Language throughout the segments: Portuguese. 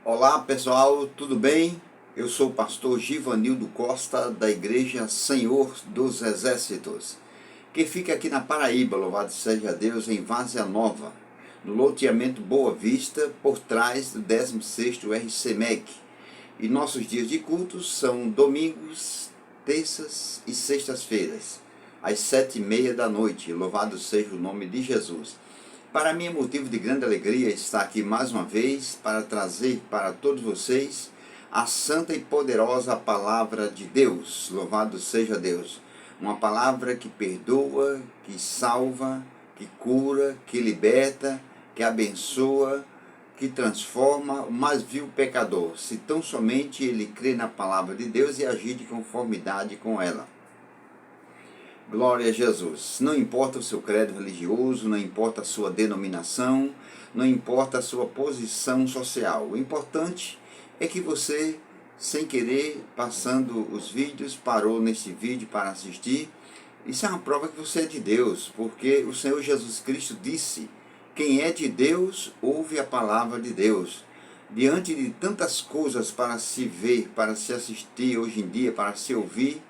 Olá pessoal, tudo bem? Eu sou o pastor Givanildo Costa da Igreja Senhor dos Exércitos, que fica aqui na Paraíba, louvado seja Deus, em Várzea Nova, no loteamento Boa Vista, por trás do 16º RCMEC. E nossos dias de cultos são domingos, terças e sextas-feiras, às 7h30 da noite, louvado seja o nome de Jesus. Para mim é motivo de grande alegria estar aqui mais uma vez para trazer para todos vocês a santa e poderosa palavra de Deus. Louvado seja Deus. Uma palavra que perdoa, que salva, que cura, que liberta, que abençoa, que transforma o mais vil pecador, se tão somente ele crê na palavra de Deus e agir de conformidade com ela. Glória a Jesus. Não importa o seu credo religioso, não importa a sua denominação, não importa a sua posição social. O importante é que você, sem querer, passando os vídeos, parou nesse vídeo para assistir. Isso é uma prova que você é de Deus, porque o Senhor Jesus Cristo disse: quem é de Deus, ouve a palavra de Deus. Diante de tantas coisas para se ver, para se assistir hoje em dia, para se ouvir,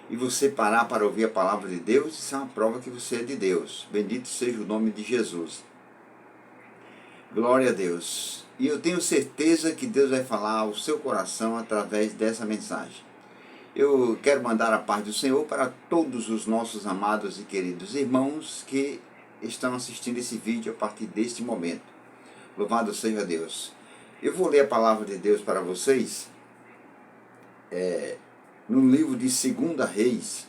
e você parar para ouvir a palavra de Deus, isso é uma prova que você é de Deus. Bendito seja o nome de Jesus. Glória a Deus. E eu tenho certeza que Deus vai falar ao seu coração através dessa mensagem. Eu quero mandar a paz do Senhor para todos os nossos amados e queridos irmãos que estão assistindo esse vídeo a partir deste momento. Louvado seja Deus. Eu vou ler a palavra de Deus para vocês no livro de 2 Reis,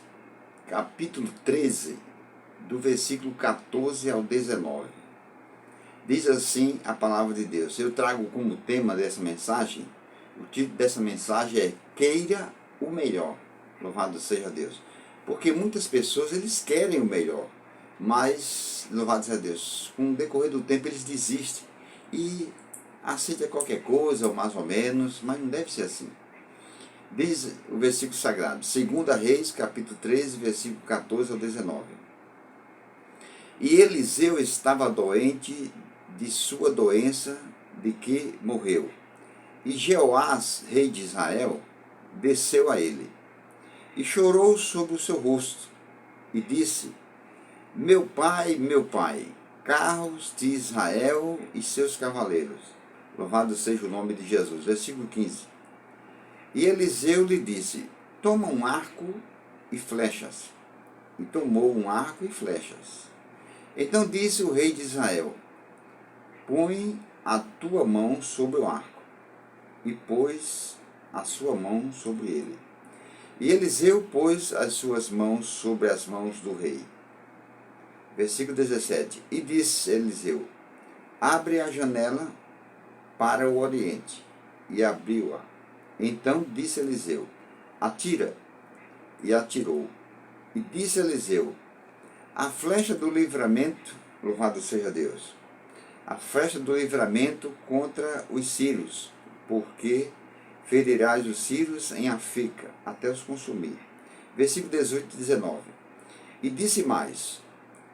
capítulo 13, do versículo 14 ao 19. Diz assim a palavra de Deus. Eu trago como tema dessa mensagem, o título dessa mensagem é Queira o Melhor. Louvado seja Deus. Porque muitas pessoas, eles querem o melhor, mas, louvado seja Deus, com o decorrer do tempo eles desistem e aceitam qualquer coisa, ou mais ou menos, mas não deve ser assim. Diz o versículo sagrado, 2 Reis, capítulo 13, versículo 14 ao 19. E Eliseu estava doente de sua doença de que morreu. E Jeoás, rei de Israel, desceu a ele, e chorou sobre o seu rosto, e disse: meu pai, carros de Israel e seus cavaleiros. Louvado seja o nome de Jesus. Versículo 15. E Eliseu lhe disse: toma um arco e flechas. E tomou um arco e flechas. Então disse o rei de Israel: põe a tua mão sobre o arco. E pôs a sua mão sobre ele. E Eliseu pôs as suas mãos sobre as mãos do rei. Versículo 17. E disse Eliseu: abre a janela para o oriente. E abriu-a. Então disse Eliseu: atira. E atirou. E disse Eliseu: a flecha do livramento, louvado seja Deus, a flecha do livramento contra os sírios, porque ferirás os sírios em Afeca, até os consumir. Versículo 18 e 19. E disse mais: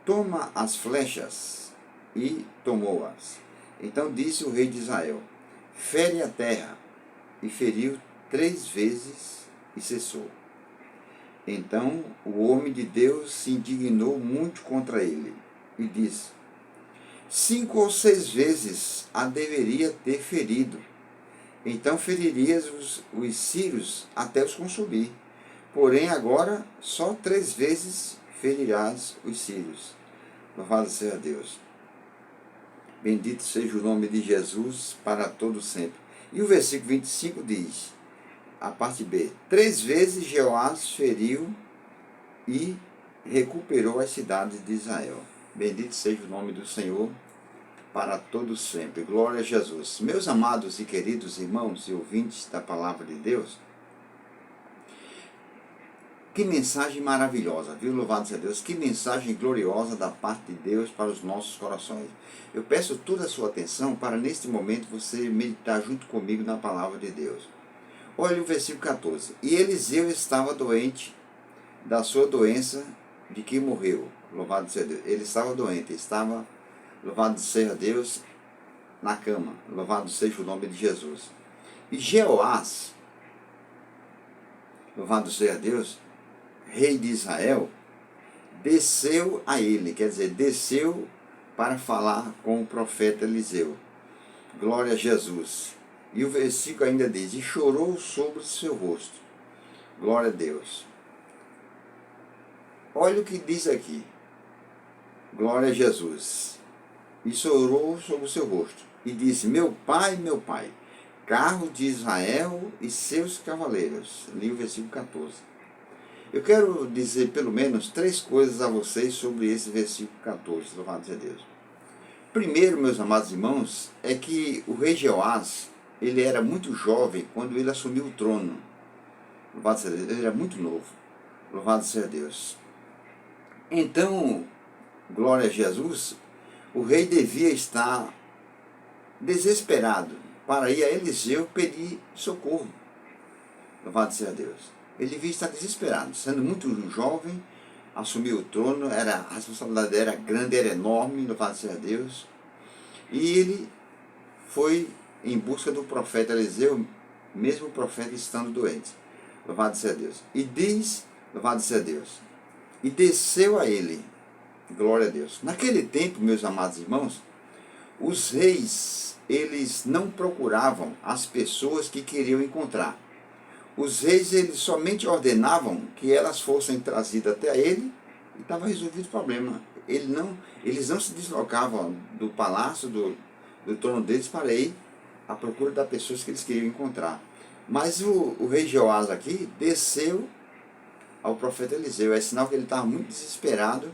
toma as flechas. E tomou-as. Então disse o rei de Israel: fere a terra. E feriu 3 vezes e cessou. Então o homem de Deus se indignou muito contra ele e disse: 5 ou 6 vezes a deveria ter ferido. Então feririas os sírios até os consumir. Porém agora só 3 vezes ferirás os sírios. Louvado seja Deus. Bendito seja o nome de Jesus para todo sempre. E o versículo 25 diz, a parte B: 3 vezes Jeoás feriu e recuperou as cidades de Israel. Bendito seja o nome do Senhor para todo sempre. Glória a Jesus. Meus amados e queridos irmãos e ouvintes da palavra de Deus, que mensagem maravilhosa, viu? Louvado seja Deus. Que mensagem gloriosa da parte de Deus para os nossos corações. Eu peço toda a sua atenção para, neste momento, você meditar junto comigo na palavra de Deus. Olha o versículo 14. E Eliseu estava doente da sua doença de que morreu. Louvado seja Deus. Ele estava doente, louvado seja Deus, na cama. Louvado seja o nome de Jesus. E Jeoás, louvado seja Deus, rei de Israel, desceu a ele, quer dizer, desceu para falar com o profeta Eliseu. Glória a Jesus. E o versículo ainda diz, e chorou sobre o seu rosto. Glória a Deus. Olha o que diz aqui. Glória a Jesus. E chorou sobre o seu rosto. E disse, meu pai, carro de Israel e seus cavaleiros. Li o versículo 14. Eu quero dizer pelo menos 3 coisas a vocês sobre esse versículo 14, louvado seja Deus. Primeiro, meus amados irmãos, é que o rei Jeoás, ele era muito jovem quando ele assumiu o trono. Louvado seja Deus, ele era muito novo. Louvado seja Deus. Então, glória a Jesus, o rei devia estar desesperado para ir a Eliseu pedir socorro. Louvado seja Deus. Ele devia estar desesperado, sendo muito jovem, assumiu o trono, a responsabilidade era grande, era enorme, louvado seja Deus. E ele foi em busca do profeta Eliseu, mesmo o profeta estando doente. Louvado seja Deus. E diz, louvado seja Deus, e desceu a ele, glória a Deus. Naquele tempo, meus amados irmãos, os reis, eles não procuravam as pessoas que queriam encontrar. Os reis, eles somente ordenavam que elas fossem trazidas até ele e estava resolvido o problema. Eles não se deslocavam do palácio, do trono deles para ir à procura das pessoas que eles queriam encontrar. Mas o rei Jeoás aqui desceu ao profeta Eliseu. É sinal que ele estava muito desesperado,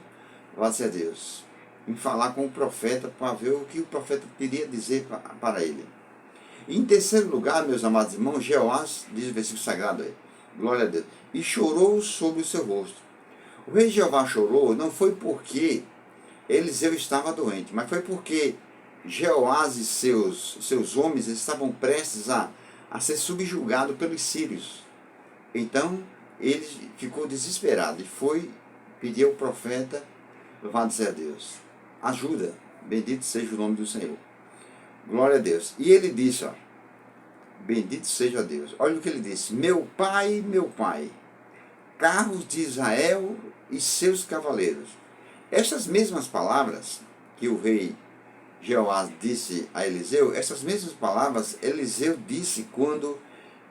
louvado a Deus, em falar com o profeta para ver o que o profeta queria dizer para ele. E em terceiro lugar, meus amados irmãos, Jeoás, diz o versículo sagrado aí, glória a Deus, e chorou sobre o seu rosto. O rei Jeová chorou não foi porque Eliseu estava doente, mas foi porque Jeoás e seus homens estavam prestes a ser subjugados pelos sírios. Então, ele ficou desesperado e foi pedir ao profeta, louvado seja Deus, ajuda, bendito seja o nome do Senhor. Glória a Deus. E ele disse, ó, bendito seja Deus. Olha o que ele disse, meu pai, carros de Israel e seus cavaleiros. Essas mesmas palavras que o rei Jeoás disse a Eliseu, essas mesmas palavras Eliseu disse quando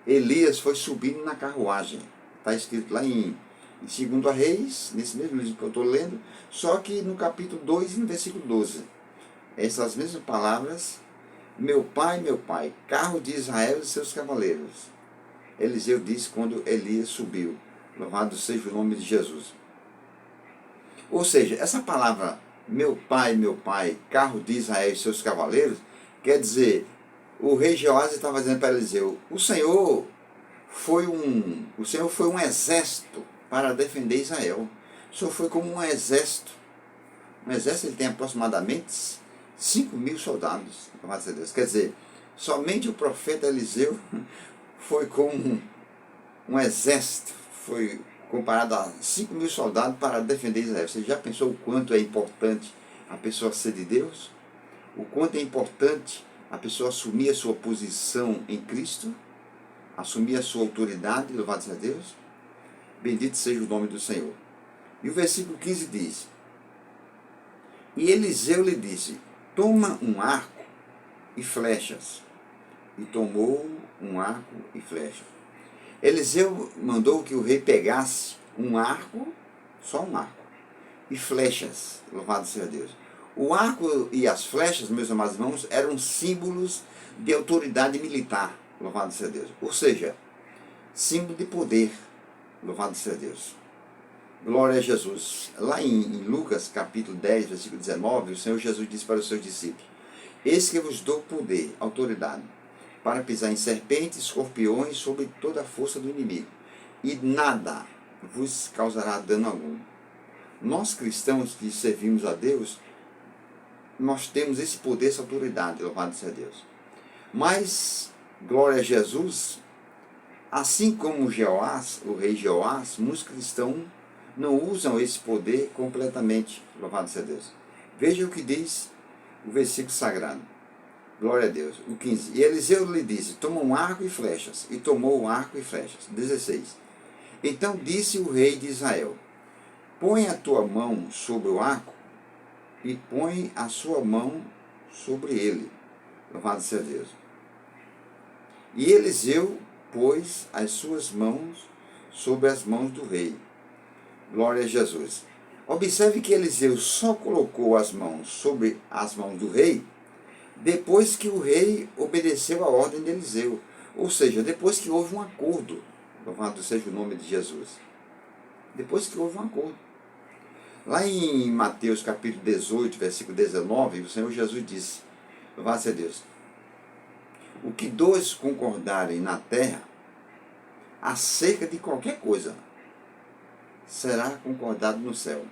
Elias foi subindo na carruagem. Está escrito lá em 2 Reis, nesse mesmo livro que eu estou lendo, só que no capítulo 2 e no versículo 12. Essas mesmas palavras, meu pai, carro de Israel e seus cavaleiros. Eliseu disse quando Elias subiu. Louvado seja o nome de Jesus. Ou seja, essa palavra, meu pai, carro de Israel e seus cavaleiros, quer dizer, o rei Jeoás estava dizendo para Eliseu, o Senhor foi um exército para defender Israel. O Senhor foi como um exército. Um exército ele tem aproximadamente 5.000 soldados. Quer dizer, somente o profeta Eliseu foi como um exército, foi comparado a 5.000 soldados para defender Israel. Você já pensou o quanto é importante a pessoa ser de Deus? O quanto é importante a pessoa assumir a sua posição em Cristo? Assumir a sua autoridade, louvado seja Deus? Bendito seja o nome do Senhor. E o versículo 15 diz, e Eliseu lhe disse, toma um arco e flechas. E tomou um arco e flechas. Eliseu mandou que o rei pegasse um arco, só um arco, e flechas, louvado seja Deus. O arco e as flechas, meus amados irmãos, eram símbolos de autoridade militar, louvado seja Deus. Ou seja, símbolo de poder, louvado seja Deus. Glória a Jesus. Lá em Lucas capítulo 10, versículo 19, o Senhor Jesus disse para os seus discípulos, eis que eu vos dou poder, autoridade, para pisar em serpentes, escorpiões, sobre toda a força do inimigo, e nada vos causará dano algum. Nós cristãos que servimos a Deus, nós temos esse poder, essa autoridade, louvado seja Deus. Mas, glória a Jesus, assim como Jeoás, o rei Jeoás, muitos cristãos não usam esse poder completamente, louvado seja Deus. Veja o que diz o versículo sagrado. Glória a Deus. O 15. E Eliseu lhe disse, toma um arco e flechas. E tomou o arco e flechas. 16. Então disse o rei de Israel, põe a tua mão sobre o arco e põe a sua mão sobre ele. Louvado seja Deus. E Eliseu pôs as suas mãos sobre as mãos do rei. Glória a Jesus. Observe que Eliseu só colocou as mãos sobre as mãos do rei depois que o rei obedeceu a ordem de Eliseu. Ou seja, depois que houve um acordo. Louvado seja o nome de Jesus. Depois que houve um acordo. Lá em Mateus capítulo 18, versículo 19, o Senhor Jesus disse, louvado seja Deus, o que dois concordarem na terra acerca de qualquer coisa, será concordado no céu.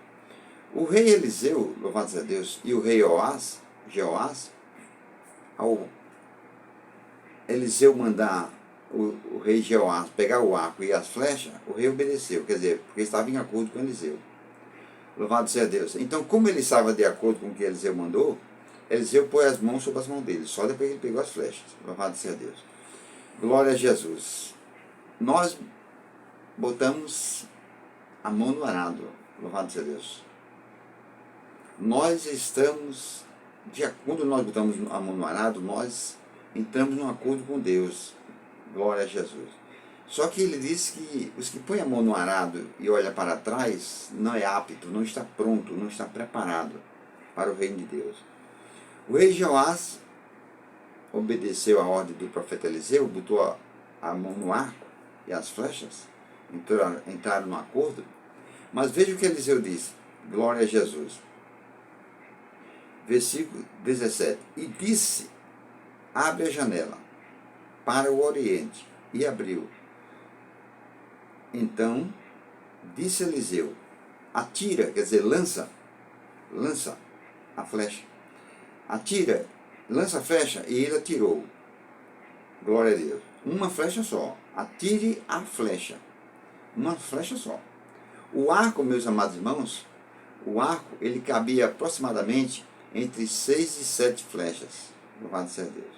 O rei Eliseu, louvado seja Deus, e o rei Jeoás, ao Eliseu mandar o rei Jeoás pegar o arco e as flechas, o rei obedeceu, quer dizer, porque estava em acordo com Eliseu. Louvado seja Deus. Então, como ele estava de acordo com o que Eliseu mandou, Eliseu pôs as mãos sobre as mãos dele, só depois que ele pegou as flechas. Louvado seja Deus. Glória a Jesus. Nós botamos a mão no arado. Louvado seja Deus. Nós estamos, quando nós botamos a mão no arado, nós entramos num acordo com Deus. Glória a Jesus. Só que ele disse que os que põem a mão no arado e olham para trás, não é apto, não está pronto, não está preparado para o reino de Deus. O rei Joás obedeceu a ordem do profeta Eliseu, botou a mão no arco e as flechas, entraram no acordo. Mas veja o que Eliseu disse. Glória a Jesus. Versículo 17. E disse, abre a janela para o oriente. E abriu. Então, disse Eliseu, atira, quer dizer, lança a flecha. Atira, lança a flecha, e ele atirou. Glória a Deus. Uma flecha só. Atire a flecha. Uma flecha só. O arco, meus amados irmãos, o arco, ele cabia aproximadamente entre 6 e 7 flechas. Louvado seja Deus.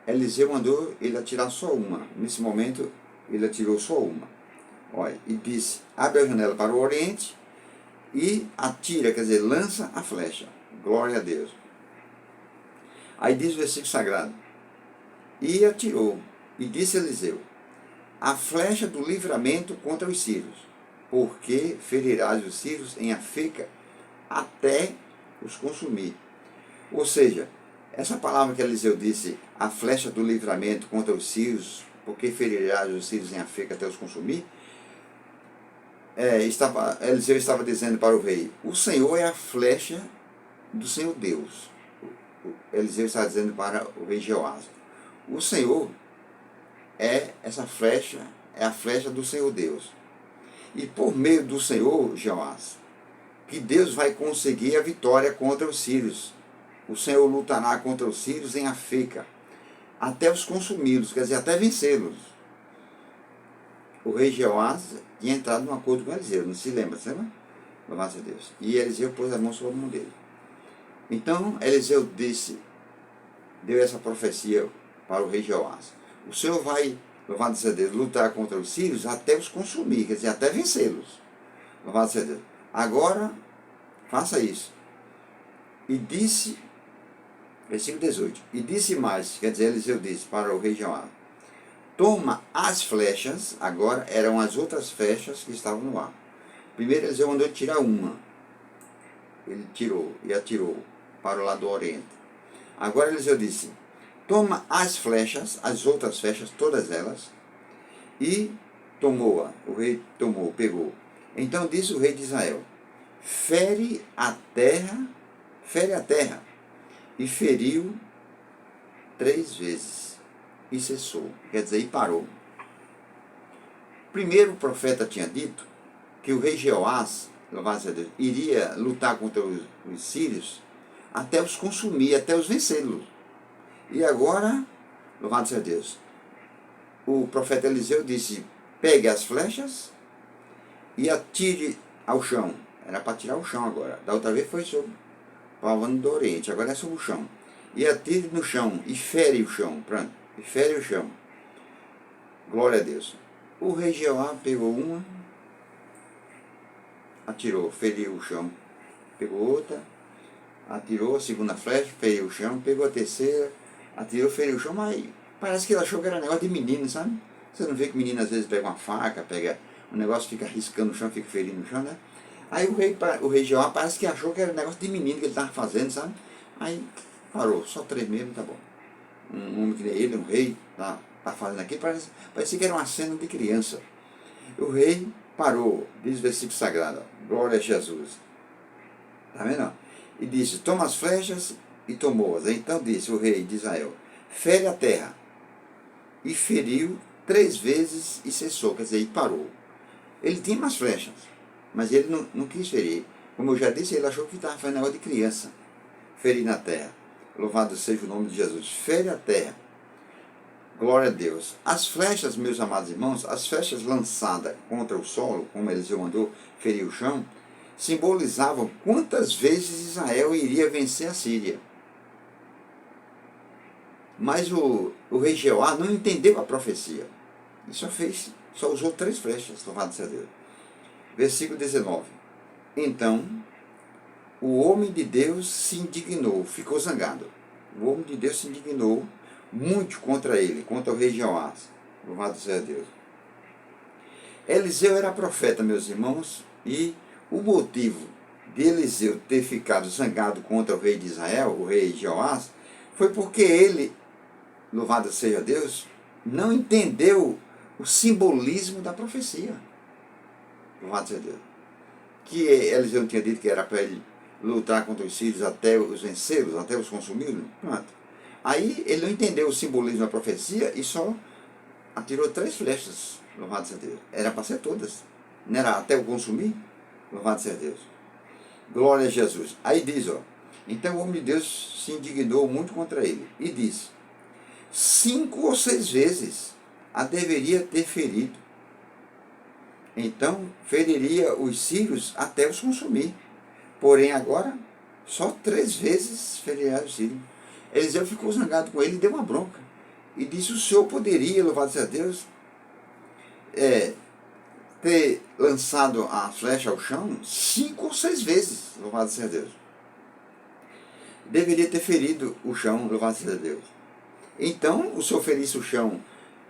Eliseu mandou ele atirar só uma. Nesse momento, ele atirou só uma. Olha, e disse, abre a janela para o oriente e atira, quer dizer, lança a flecha. Glória a Deus. Aí diz o versículo sagrado. E atirou, e disse Eliseu, a flecha do livramento contra os sírios, porque ferirás os sírios em Afeca até os consumir. Ou seja, essa palavra que Eliseu disse, a flecha do livramento contra os sírios, porque ferirás os sírios em Afeca até os consumir, Eliseu estava dizendo para o rei, o Senhor é a flecha do Senhor Deus. Eliseu estava dizendo para o rei Jeoás, o Senhor é essa flecha, é a flecha do Senhor Deus. E por meio do Senhor, Jeoás, que Deus vai conseguir a vitória contra os sírios. O Senhor lutará contra os sírios em Afeca, até os consumi-los, quer dizer, até vencê-los. O rei Jeoás tinha entrado num acordo com Eliseu, não se lembra, lembra? Louvado seja Deus. E Eliseu pôs a mão sobre a mão dele. Então, Eliseu deu essa profecia para o rei Jeoás. O Senhor vai, louvado seja Deus, lutar contra os sírios até os consumir, quer dizer, até vencê-los. Louvado seja Deus. Agora, faça isso. E disse, versículo 18, e disse mais, quer dizer, Eliseu disse para o rei Jeoás, toma as flechas, agora eram as outras flechas que estavam no ar. Primeiro Eliseu mandou ele tirar uma. Ele tirou e atirou para o lado do oriente. Agora Eliseu disse, toma as flechas, as outras flechas, todas elas, e tomou-a. O rei tomou, pegou. Então disse o rei de Israel, fere a terra, e feriu 3 vezes, e cessou, quer dizer, e parou. Primeiro o profeta tinha dito que o rei Jeoás, louvado seja Deus, iria lutar contra os sírios até os consumir, até os vencê-los. E agora, louvado seja Deus, o profeta Eliseu disse, pegue as flechas e atire ao chão. Era para tirar o chão agora. Da outra vez foi sobre o pavano do Oriente, agora é sobre o chão. e atire no chão, e fere o chão. Pronto, e fere o chão. Glória a Deus. O rei Jeoá pegou uma, atirou, feriu o chão. Pegou outra, atirou a segunda flecha, feriu o chão. Pegou a terceira, atirou, feriu o chão. Mas parece que ele achou que era negócio de menino, sabe? Você não vê que menino às vezes pega uma faca, pega um negócio, fica riscando no chão, fica ferindo no chão, né? Aí o rei Jeoá parece que achou que era um negócio de menino que ele estava fazendo, sabe? Aí parou, só 3 mesmo, tá bom. Um homem que nem ele, um rei, tá fazendo aqui, parecia que era uma cena de criança. O rei parou, diz o versículo sagrado, glória a Jesus. Tá vendo? E disse, toma as flechas, e tomou-as. Então disse o rei de Israel, fere a terra. E feriu 3 vezes e cessou, quer dizer, e parou. Ele tinha umas flechas, mas ele não quis ferir. Como eu já disse, ele achou que estava fazendo negócio de criança. Ferir na terra. Louvado seja o nome de Jesus. Fere a terra. Glória a Deus. As flechas, meus amados irmãos, as flechas lançadas contra o solo, como Eliseu mandou ferir o chão, simbolizavam quantas vezes Israel iria vencer a Síria. Mas o rei Jeoá não entendeu a profecia. E só usou 3 flechas, louvado seja Deus. Versículo 19. Então, o homem de Deus se indignou, ficou zangado. O homem de Deus se indignou muito contra ele, contra o rei Jeoás. Louvado seja Deus. Eliseu era profeta, meus irmãos, e o motivo de Eliseu ter ficado zangado contra o rei de Israel, o rei Jeoás, foi porque ele, louvado seja Deus, não entendeu o simbolismo da profecia. Louvado seja Deus. Que Eliseu tinha dito que era para ele lutar contra os sírios até os vencê-los, até os consumi-los. Pronto. Aí ele não entendeu o simbolismo da profecia e só atirou 3 flechas. Louvado seja Deus. Era para ser todas. Não era até o consumir? Louvado seja Deus. Glória a Jesus. Aí diz, ó. Então o homem de Deus se indignou muito contra ele e disse, 5 ou 6 vezes a deveria ter ferido. Então feriria os sírios até os consumir. Porém agora, só 3 vezes feriria os sírios. Eliseu ficou zangado com ele e deu uma bronca. E disse, o senhor poderia, louvado seja Deus, ter lançado a flecha ao chão 5 ou 6 vezes, louvado seja Deus. Deveria ter ferido o chão, louvado seja Deus. Então, o senhor ferisse o chão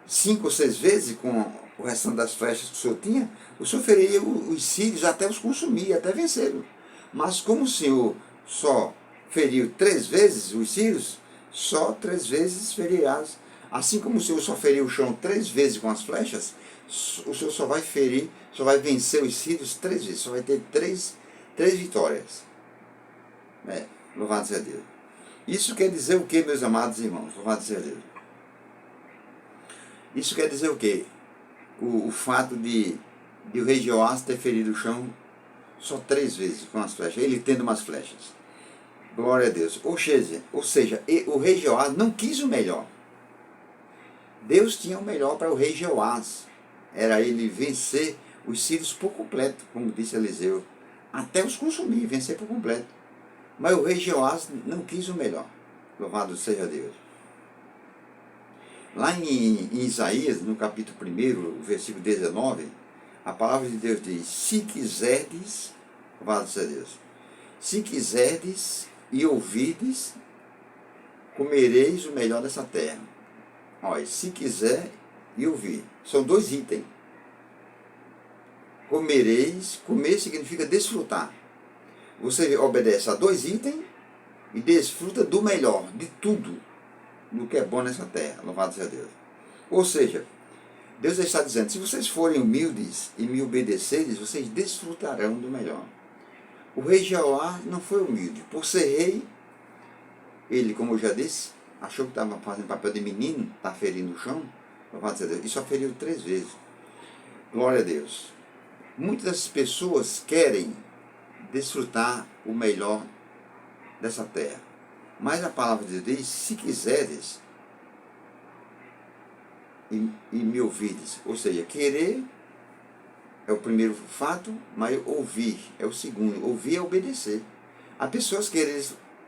5 ou 6 vezes com o restante das flechas que o senhor tinha, o senhor feriria os sírios até os consumir, até vencê-los. Mas como o senhor só feriu 3 vezes os sírios, só 3 vezes ferirás. Assim como o senhor só feriu o chão 3 vezes com as flechas, o senhor só vai ferir, só vai vencer os sírios 3 vezes, só vai ter 3 vitórias. Louvado seja Deus. Isso quer dizer o que, meus amados irmãos? Louvado seja Deus. Isso quer dizer o quê? O fato de o rei Jeoás ter ferido o chão só 3 vezes com as flechas, ele tendo umas flechas. Glória a Deus. Ou seja, o rei Jeoás não quis o melhor. Deus tinha o melhor para o rei Jeoás. Era ele vencer os sírios por completo, como disse Eliseu. Até os consumir, vencer por completo. Mas o rei Jeoás não quis o melhor. Louvado seja Deus. Lá em Isaías, no capítulo 1, versículo 19, a palavra de Deus diz, se quiserdes, louvado seja Deus, se quiserdes e ouvides, comereis o melhor dessa terra. Olha, se quiser e ouvir. São 2 itens. Comereis, comer significa desfrutar. Você obedece a 2 itens e desfruta do melhor, de tudo, do que é bom nessa terra. Louvado seja Deus. Ou seja, Deus está dizendo, se vocês forem humildes e me obedecerem, vocês desfrutarão do melhor. O rei Jeoá não foi humilde. Por ser rei, ele, como eu já disse, achou que estava fazendo papel de menino, está ferindo o chão, louvado seja Deus, e só feriu 3 vezes. Glória a Deus. Muitas pessoas querem desfrutar o melhor dessa terra. Mas a palavra de Deus diz, se quiseres e me ouvides. Ou seja, querer é o primeiro fato, mas ouvir é o segundo. Ouvir é obedecer. Há pessoas que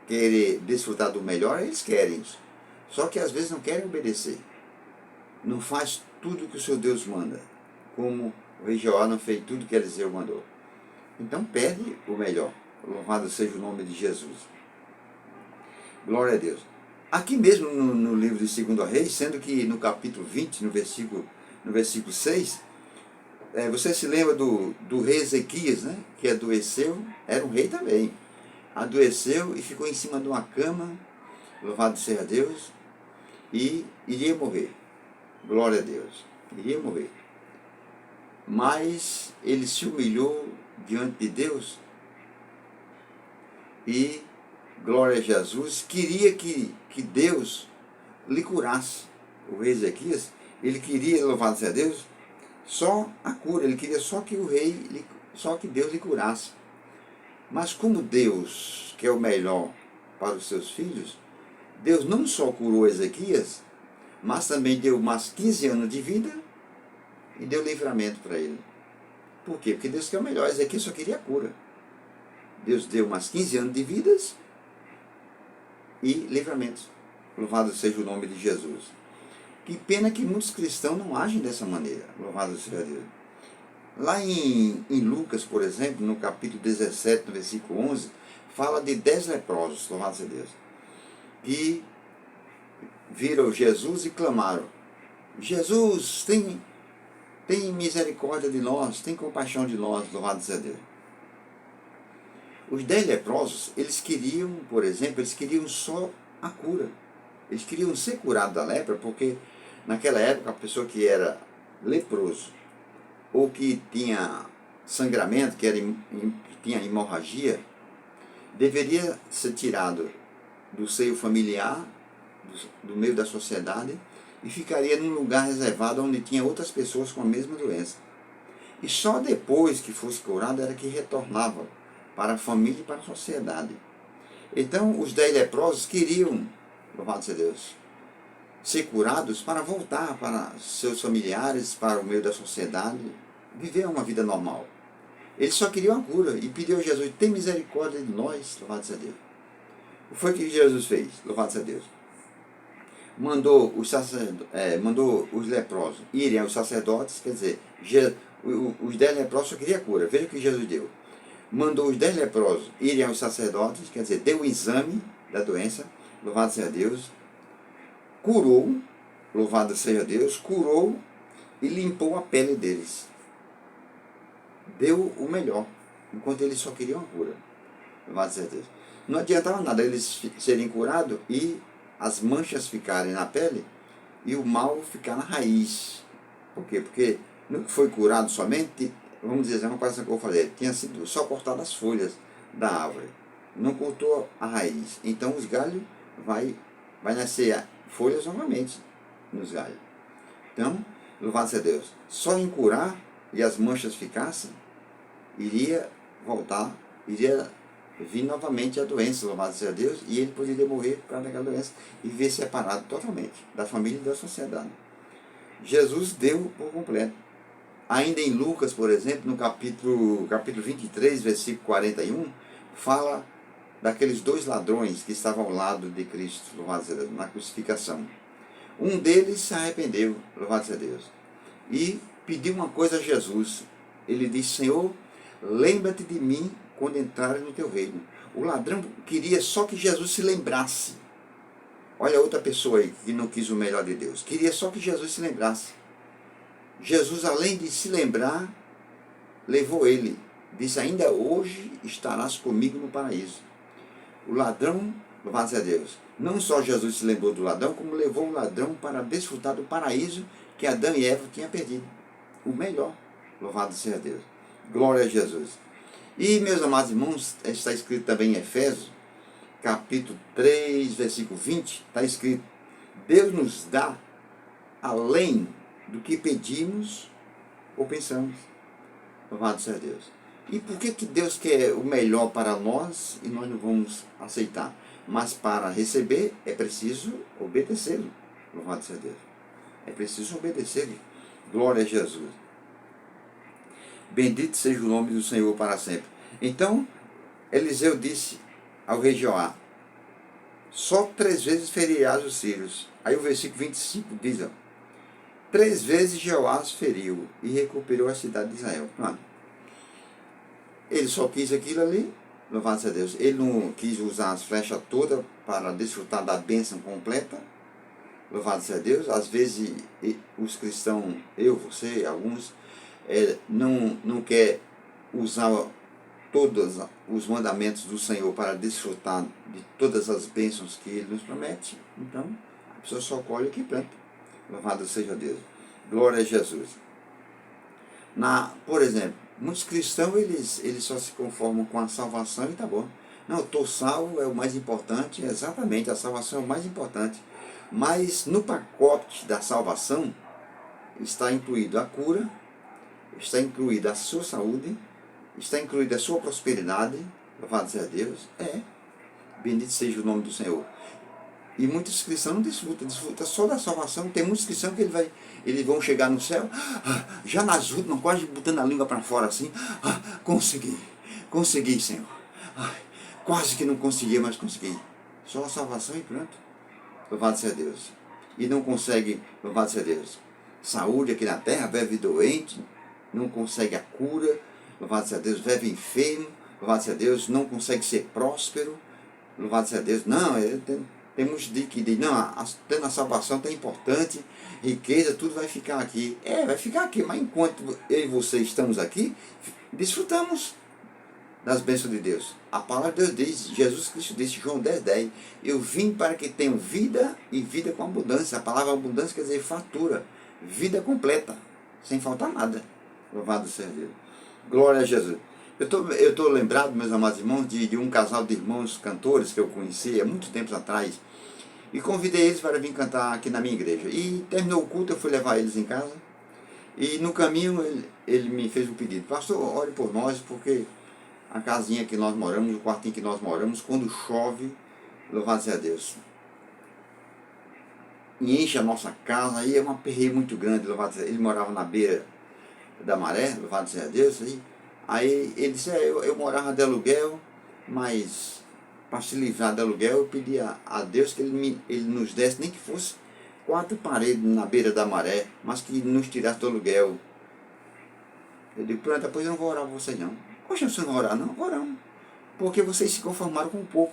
querer desfrutar do melhor, eles querem isso. Só que às vezes não querem obedecer. Não faz tudo que o seu Deus manda, como o rei Jeoá não fez tudo que Eliseu mandou. Então perde o melhor. Louvado seja o nome de Jesus. Glória a Deus. Aqui mesmo no livro de 2 Reis, sendo que no capítulo 20, no versículo 6, você se lembra do rei Ezequias, né? Que adoeceu, era um rei também. Adoeceu e ficou em cima de uma cama, louvado seja Deus, e iria morrer. Glória a Deus. Iria morrer. Mas ele se humilhou diante de Deus e, glória a Jesus, queria que Deus lhe curasse. O rei Ezequias, ele queria, louvado seja Deus, só a cura. Ele queria só que Deus lhe curasse. Mas como Deus quer o melhor para os seus filhos, Deus não só curou Ezequias, mas também deu mais 15 anos de vida e deu livramento para ele. Por quê? Porque Deus quer o melhor. Ezequias só queria a cura. Deus deu mais 15 anos de vidas e livramentos. Louvado seja o nome de Jesus. Que pena que muitos cristãos não agem dessa maneira. Louvado seja Deus. Lá em Lucas, por exemplo, no capítulo 17, no versículo 11, fala de 10 leprosos, louvado seja Deus, que viram Jesus e clamaram: Jesus, tem misericórdia de nós, tem compaixão de nós, louvado seja Deus. Os 10 leprosos, eles queriam, por exemplo, eles queriam só a cura. Eles queriam ser curados da lepra, porque naquela época a pessoa que era leproso ou que tinha sangramento, que tinha hemorragia, deveria ser tirado do seio familiar, do meio da sociedade, e ficaria num lugar reservado onde tinha outras pessoas com a mesma doença. E só depois que fosse curado era que retornava para a família e para a sociedade. Então os 10 leprosos queriam, louvado seja Deus, ser curados para voltar para seus familiares, para o meio da sociedade, viver uma vida normal. Eles só queriam a cura e pediu a Jesus: tem misericórdia de nós, louvado seja Deus. O que foi que Jesus fez? Louvado seja Deus. Mandou os leprosos irem aos sacerdotes, quer dizer, os 10 leprosos só queriam a cura. Veja o que Jesus deu. Mandou os 10 leprosos irem aos sacerdotes, quer dizer, deu o exame da doença, louvado seja Deus, curou, louvado seja Deus, curou e limpou a pele deles. Deu o melhor, enquanto eles só queriam a cura, louvado seja Deus. Não adiantava nada eles serem curados e as manchas ficarem na pele e o mal ficar na raiz. Por quê? Porque no que foi curado somente, vamos dizer, uma coisa que eu falei, tinha sido só cortado as folhas da árvore, não cortou a raiz. Então os galhos vai nascer folhas novamente nos galhos. Então, louvado seja Deus, só em curar e as manchas ficassem, iria voltar, iria vir novamente a doença, louvado seja Deus, e ele poderia morrer por causa daquela doença e viver separado totalmente da família e da sociedade. Jesus deu por completo. Ainda em Lucas, por exemplo, no capítulo 23, versículo 41, fala daqueles 2 ladrões que estavam ao lado de Cristo, louvado seja Deus, na crucificação. Um deles se arrependeu, louvado seja Deus, e pediu uma coisa a Jesus. Ele disse: Senhor, lembra-te de mim quando entrares no teu reino. O ladrão queria só que Jesus se lembrasse. Olha outra pessoa aí que não quis o melhor de Deus. Queria só que Jesus se lembrasse. Jesus, além de se lembrar, levou ele. Disse: ainda hoje estarás comigo no paraíso. O ladrão, louvado seja Deus, não só Jesus se lembrou do ladrão, como levou o ladrão para desfrutar do paraíso que Adão e Eva tinham perdido. O melhor, louvado seja Deus. Glória a Jesus. E, meus amados irmãos, está escrito também em Efésios, capítulo 3, versículo 20, está escrito: Deus nos dá além do que pedimos ou pensamos. Louvado seja Deus. E por que Deus quer o melhor para nós e nós não vamos aceitar? Mas para receber é preciso obedecê-lo. Louvado seja Deus. É preciso obedecê-lo. Glória a Jesus. Bendito seja o nome do Senhor para sempre. Então, Eliseu disse ao rei Jeoá: só 3 vezes ferirás os sírios. Aí o versículo 25 diz, ó, 3 vezes Jeoás feriu e recuperou a cidade de Israel. Pronto. Ele só quis aquilo ali, louvado seja Deus. Ele não quis usar as flechas todas para desfrutar da bênção completa, louvado seja Deus. Às vezes os cristãos, eu, você, alguns, não quer usar todos os mandamentos do Senhor para desfrutar de todas as bênçãos que Ele nos promete. Então, a pessoa só colhe o que planta. Louvado seja Deus. Glória a Jesus. Por exemplo, muitos cristãos, eles só se conformam com a salvação e tá bom. Não, eu estou salvo, é o mais importante. Exatamente, a salvação é o mais importante. Mas no pacote da salvação está incluído a cura, está incluída a sua saúde, está incluída a sua prosperidade. Louvado seja Deus. Bendito seja o nome do Senhor. E muitos cristãos não desfrutam só da salvação. Tem muitos cristãos que eles vão chegar no céu, já nas últimas, quase botando a língua para fora assim, consegui, Senhor. Quase que não conseguia, mas consegui. Só a salvação e pronto. Louvado seja Deus. E não consegue, louvado seja Deus, saúde aqui na terra, vive doente, não consegue a cura, louvado seja Deus, vive enfermo, louvado seja Deus, não consegue ser próspero, louvado seja Deus. Não, temos de que dizer, não, tendo a salvação tá importante, riqueza, tudo vai ficar aqui. Vai ficar aqui, mas enquanto eu e você estamos aqui, desfrutamos das bênçãos de Deus. A palavra de Deus diz, Jesus Cristo disse, João 10:10, eu vim para que tenham vida e vida com abundância. A palavra abundância quer dizer fartura, vida completa, sem faltar nada. Louvado seja Deus. Glória a Jesus. Eu estou lembrado, meus amados irmãos, de um casal de irmãos cantores que eu conheci há muito tempo atrás. E convidei eles para vir cantar aqui na minha igreja. E terminou o culto, eu fui levar eles em casa. E no caminho ele me fez um pedido. Pastor, ore por nós, porque a casinha que nós moramos, o quartinho que nós moramos, quando chove, louvado seja Deus, e enche a nossa casa, aí é uma perreia muito grande, louvado seja Deus. Ele morava na beira da maré, louvado seja Deus. Aí ele disse, eu morava de aluguel, mas para se livrar do aluguel, eu pedia a Deus que ele nos desse, nem que fosse 4 paredes na beira da maré, mas que nos tirasse do aluguel. Eu digo, pronto, depois eu não vou orar por vocês não. Poxa, você não vai orar não? Oramos. Porque vocês se conformaram com pouco.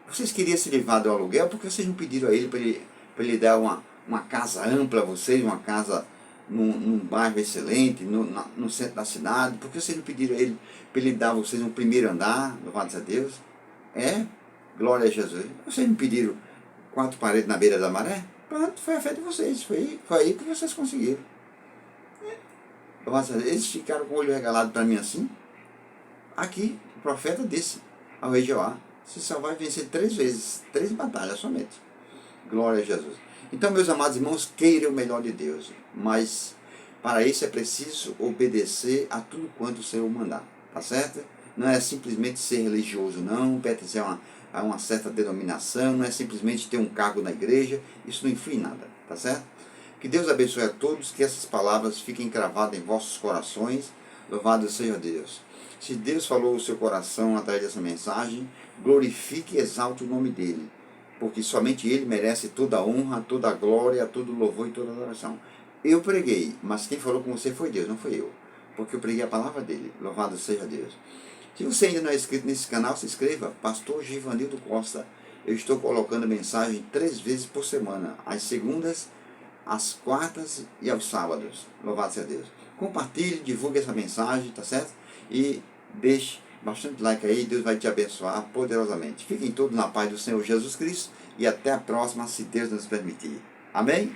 Vocês queriam se livrar do aluguel, porque vocês não pediram a ele para ele dar uma casa ampla a vocês, uma casa num bairro excelente, no centro da cidade, porque vocês não pediram a ele para ele dar a vocês um primeiro andar, louvado a Deus? Glória a Jesus. Vocês não pediram 4 paredes na beira da maré? Pronto, foi a fé de vocês, foi aí que vocês conseguiram. Louvado a Deus. Eles ficaram com o olho regalado para mim assim. Aqui, o profeta disse ao rei Jeoá, você só vai vencer 3 vezes, 3 batalhas somente. Glória a Jesus. Então, meus amados irmãos, queiram o melhor de Deus, mas para isso é preciso obedecer a tudo quanto o Senhor mandar, tá certo? Não é simplesmente ser religioso, não, pertencer a uma certa denominação, não é simplesmente ter um cargo na igreja, isso não influi em nada, tá certo? Que Deus abençoe a todos, que essas palavras fiquem cravadas em vossos corações, louvado seja Deus. Se Deus falou o seu coração através dessa mensagem, glorifique e exalte o nome dEle, porque somente Ele merece toda a honra, toda a glória, todo o louvor e toda a adoração. Eu preguei, mas quem falou com você foi Deus, não foi eu, porque eu preguei a palavra dEle, louvado seja Deus. Se você ainda não é inscrito nesse canal, se inscreva, Pastor Givanildo Costa. Eu estou colocando mensagem 3 vezes por semana, às segundas, às quartas e aos sábados, louvado seja Deus. Compartilhe, divulgue essa mensagem, tá certo? E deixe bastante like aí, Deus vai te abençoar poderosamente. Fiquem todos na paz do Senhor Jesus Cristo e até a próxima, se Deus nos permitir. Amém?